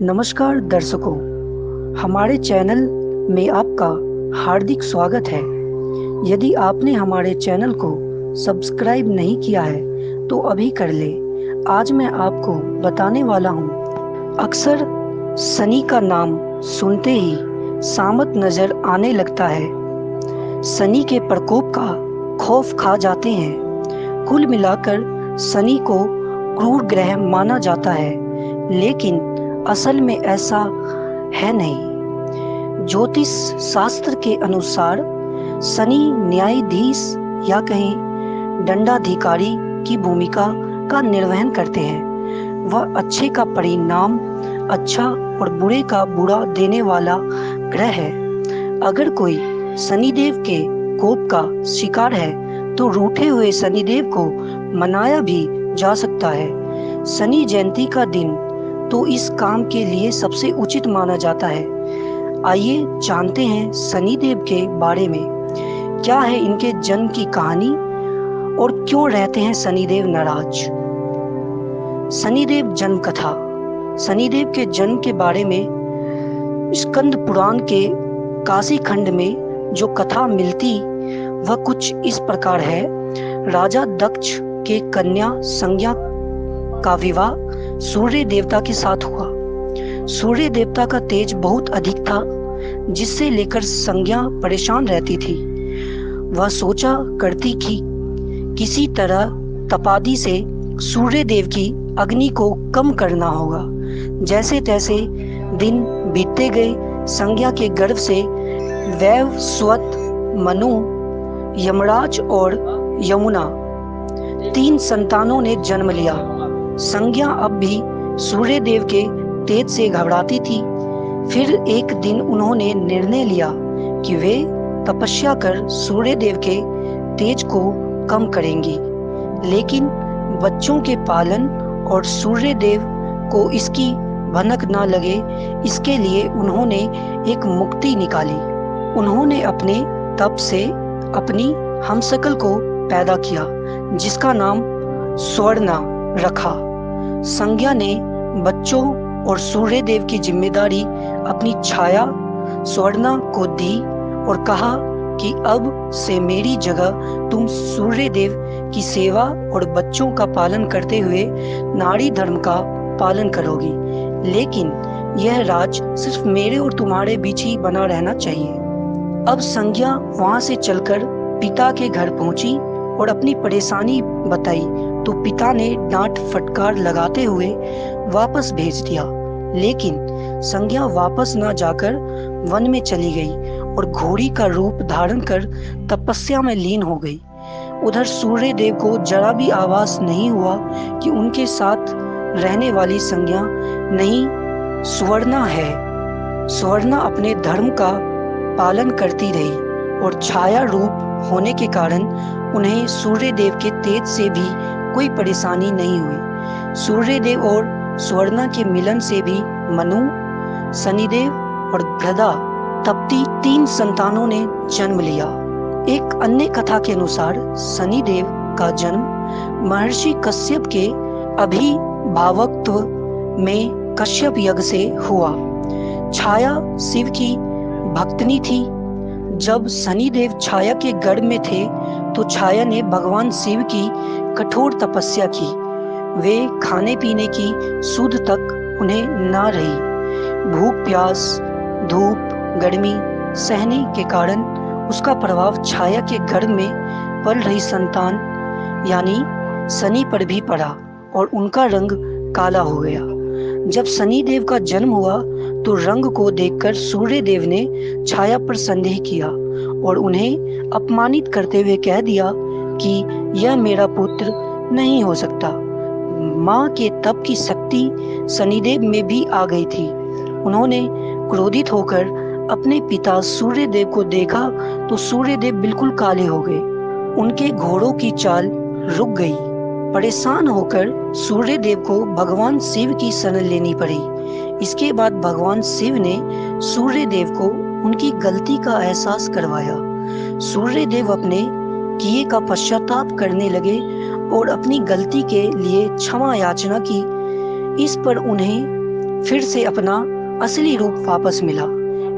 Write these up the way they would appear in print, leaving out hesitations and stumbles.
नमस्कार दर्शकों, हमारे चैनल में आपका हार्दिक स्वागत है। यदि आपने हमारे चैनल को सब्सक्राइब नहीं किया है तो अभी कर लें। आज मैं आपको बताने वाला हूँ, अक्सर शनि का नाम सुनते ही सामत नज़र आने लगता है। शनि के प्रकोप का खौफ खा जाते हैं। कुल मिलाकर शनि को क्रूर ग्रह माना जाता है, लेकिन असल में ऐसा है नहीं। ज्योतिष शास्त्र के अनुसार शनि न्यायाधीश या कहीं दंडाधिकारी की भूमिका का निर्वहन करते हैं। वह अच्छे का परिणाम अच्छा और बुरे का बुरा देने वाला ग्रह है। अगर कोई शनिदेव के कोप का शिकार है तो रूठे हुए शनिदेव को मनाया भी जा सकता है। शनि जयंती का दिन तो इस काम के लिए सबसे उचित माना जाता है। आइए जानते हैं शनिदेव के बारे में। क्या है इनके जन्म की कहानी और क्यों रहते हैं शनिदेव नाराज। शनिदेव जन्म कथा। शनिदेव के जन्म के बारे में स्कंद पुराण के काशी खंड में जो कथा मिलती वह कुछ इस प्रकार है। राजा दक्ष के कन्या संज्ञा का विवाह सूर्य देवता के साथ हुआ। सूर्य देवता का तेज बहुत अधिक था, जिससे लेकर संज्ञा परेशान रहती थी। वह सोचा करती कि किसी तरह तपादी से सूर्य देव की अग्नि को कम करना होगा। जैसे तैसे दिन बीतते गए। संज्ञा के गर्भ से वैवस्वत, मनु, यमराज और यमुना 3 संतानों ने जन्म लिया। संज्ञा अब भी सूर्य देव के तेज से घबराती थी। फिर एक दिन उन्होंने निर्णय लिया कि वे तपस्या कर सूर्य देव के तेज को कम करेंगी, लेकिन बच्चों के पालन और सूर्य देव को इसकी भनक न लगे, इसके लिए उन्होंने एक मुक्ति निकाली। उन्होंने अपने तप से अपनी हमशक्ल को पैदा किया, जिसका नाम स्वर्णा रखा। संज्ञा ने बच्चों और सूर्य देव की जिम्मेदारी अपनी छाया स्वर्णा को दी और कहा कि अब से मेरी जगह तुम सूर्य देव की सेवा और बच्चों का पालन करते हुए नारी धर्म का पालन करोगी, लेकिन यह राज सिर्फ मेरे और तुम्हारे बीच ही बना रहना चाहिए। अब संज्ञा वहां से चलकर पिता के घर पहुंची और अपनी परेशानी बताई तो पिता ने डांट फटकार लगाते हुए वापस भेज दिया। लेकिन संज्ञा वापस न जाकर वन में चली गई और घोड़ी का रूप धारण कर तपस्या में लीन हो गई। उधर सूर्य देव को जरा भी आभास नहीं हुआ कि उनके साथ रहने वाली संज्ञा नहीं, स्वर्णा है। स्वर्णा अपने धर्म का पालन करती रही और छाया रूप होने के कारण उन्हें सूर्य देव के तेज से भी कोई परेशानी नहीं हुई। सूर्य देव और स्वर्णा के मिलन से भी मनु, शनिदेव और बृहदा तप्ती 3 संतानों ने जन्म लिया। एक अन्य कथा के अनुसार शनिदेव का जन्म महर्षि कश्यप के अभिभावकत्व में कश्यप यज्ञ से हुआ। छाया शिव की भक्तनी थी। जब शनिदेव छाया के गर्भ में थे तो छाया ने भगवान शिव की कठोर तपस्या की। वे खाने पीने की सुध तक उन्हें न रही। भूख प्यास धूप गर्मी सहने के कारण उसका प्रभाव छाया के गर्भ में पल रही संतान यानी शनि पर भी पड़ा और उनका रंग काला हो गया। जब शनिदेव का जन्म हुआ तो रंग को देखकर सूर्य देव ने छाया पर संदेह किया और उन्हें अपमानित करते हुए कह दिया कि यह मेरा पुत्र नहीं हो सकता। माँ के तप की शक्ति शनिदेव में भी आ गई थी। उन्होंने क्रोधित होकर अपने पिता सूर्य देव को देखा तो सूर्य देव बिल्कुल काले हो गए। उनके घोड़ों की चाल रुक गई। परेशान होकर सूर्य देव को भगवान शिव की शरण लेनी पड़ी। इसके बाद भगवान शिव ने सूर्य देव को उनकी गलती का एहसास करवाया। सूर्य देव अपने किए का पश्चाताप करने लगे और अपनी गलती के लिए क्षमा याचना की। इस पर उन्हें फिर से अपना असली रूप वापस मिला।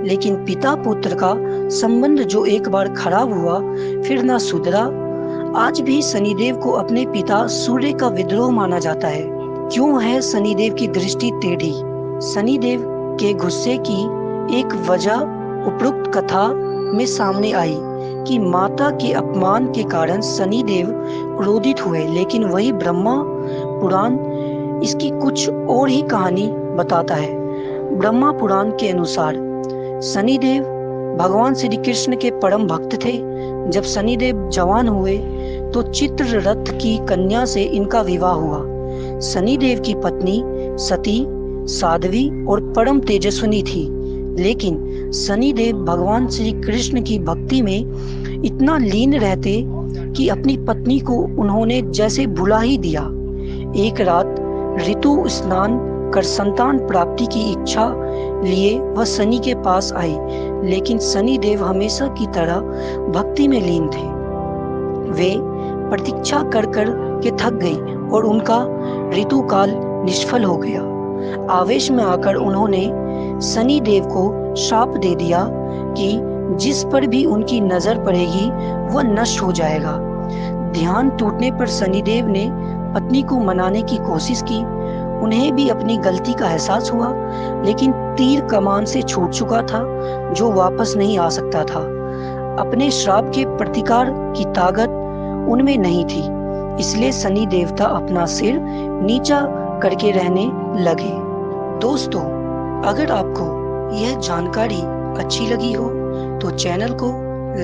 लेकिन पिता पुत्र का संबंध जो एक बार खराब हुआ फिर ना सुधरा। आज भी शनिदेव को अपने पिता सूर्य का विद्रोह माना जाता है। क्यों है शनिदेव की दृष्टि टेढ़ी? शनिदेव के गुस्से की एक वजह उपरोक्त कथा में सामने आई कि माता के अपमान के कारण शनिदेव क्रोधित हुए। लेकिन वही ब्रह्मा पुराण इसकी कुछ और ही कहानी बताता है। ब्रह्मा पुराण के अनुसार शनिदेव भगवान श्री कृष्ण के परम भक्त थे। जब शनिदेव जवान हुए तो चित्ररथ की कन्या से इनका विवाह हुआ। शनिदेव की पत्नी सती साध्वी और परम तेजस्विनी थी। लेकिन शनिदेव भगवान श्री कृष्ण की भक्ति में इतना लीन रहते कि अपनी पत्नी को उन्होंने जैसे भुला ही दिया। एक रात ऋतु स्नान कर संतान प्राप्ति की इच्छा लिए वह शनि के पास आई। लेकिन शनिदेव हमेशा की तरह भक्ति में लीन थे। वे प्रतीक्षा कर कर के थक गई और उनका ऋतुकाल निष्फल हो गया। आवेश में आकर उन्होंने शनिदेव को श्राप दे दिया कि जिस पर भी उनकी नजर पड़ेगी वह नष्ट हो जाएगा। ध्यान टूटने पर शनिदेव ने पत्नी को मनाने की कोशिश की। उन्हें भी अपनी गलती का एहसास हुआ, लेकिन तीर कमान से छूट चुका था जो वापस नहीं आ सकता था। अपने श्राप के प्रतिकार की ताकत उनमें नहीं थी, इसलिए शनि देवता अपना सिर नीचा करके रहने लगे। दोस्तों, अगर आपको यह जानकारी अच्छी लगी हो तो चैनल को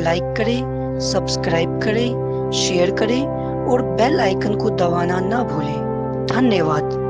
लाइक करें, सब्सक्राइब करें, शेयर करें और बेल आइकन को दबाना ना भूलें। धन्यवाद।